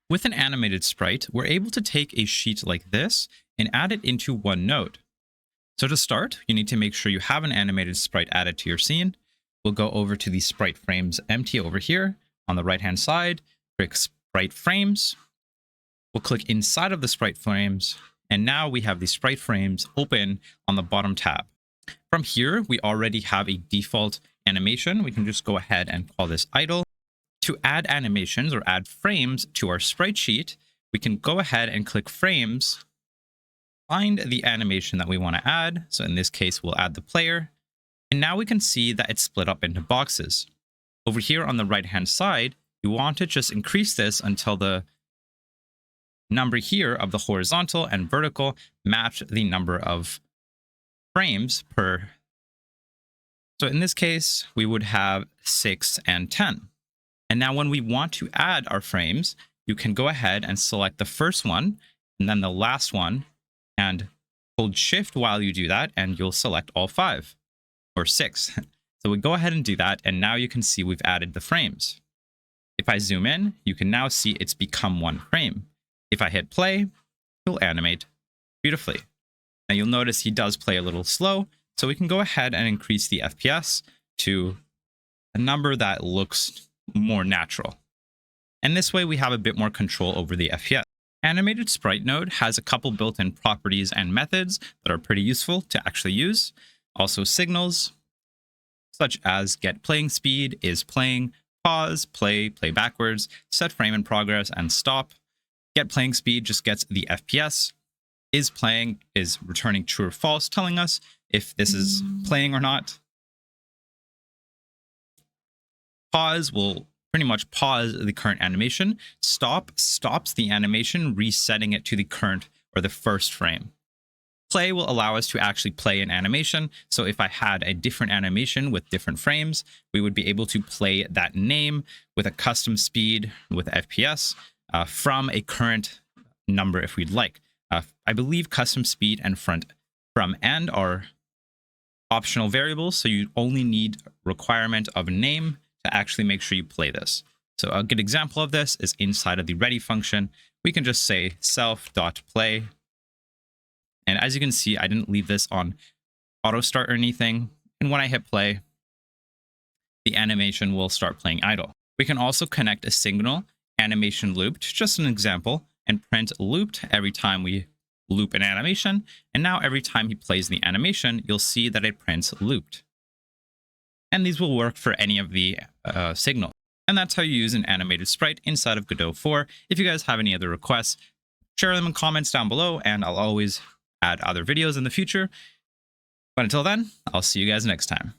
With an animated sprite, we're able to take a sheet like this and add it into one node. So to start, you need to make sure you have an animated sprite added to your scene. We'll go over to the sprite frames empty over here on the right-hand side, click sprite frames. We'll click inside of the sprite frames, and now we have the sprite frames open on the bottom tab. From here, we already have a default animation. We can just go ahead and call this idle. To add animations or add frames to our sprite sheet, we can go ahead and click frames, find the animation that we want to add. So in this case, we'll add the player. And now we can see that it's split up into boxes. Over here on the right-hand side, you want to just increase this until the number here of the horizontal and vertical match the number of frames per. So in this case, we would have 6 and 10. And now when we want to add our frames, you can go ahead and select the first one and then the last one and hold shift while you do that, and you'll select all 5 or 6. So we go ahead and do that, and now you can see we've added the frames. If I zoom in, you can now see it's become one frame. If I hit play, it'll animate beautifully. Now you'll notice he does play a little slow, so we can go ahead and increase the FPS to a number that looks more natural. And this way we have a bit more control over the FPS. Animated Sprite node has a couple built-in properties and methods that are pretty useful to actually use. Also signals, such as get playing speed, is playing, pause, play, play backwards, set frame in progress, and stop. Get playing speed just gets the FPS. Is playing is returning true or false, telling us if this is playing or not. Pause will pretty much pause the current animation. Stop stops the animation, resetting it to the current or the first frame. Play will allow us to actually play an animation. So if I had a different animation with different frames, we would be able to play that name with a custom speed with FPS from a current number if we'd like. I believe custom speed and from and are optional variables, so you only need requirement of a name to actually make sure you play this. So a good example of this is inside of the ready function. We can just say self.play. And as you can see, I didn't leave this on auto start or anything. And when I hit play, the animation will start playing idle. We can also connect a signal animation looped, just an example, and print looped every time we loop an animation. And now every time he plays the animation, you'll see that it prints looped. And these will work for any of the signals. And that's how you use an animated sprite inside of Godot 4. If you guys have any other requests, share them in comments down below, and I'll always add other videos in the future. But until then, I'll see you guys next time.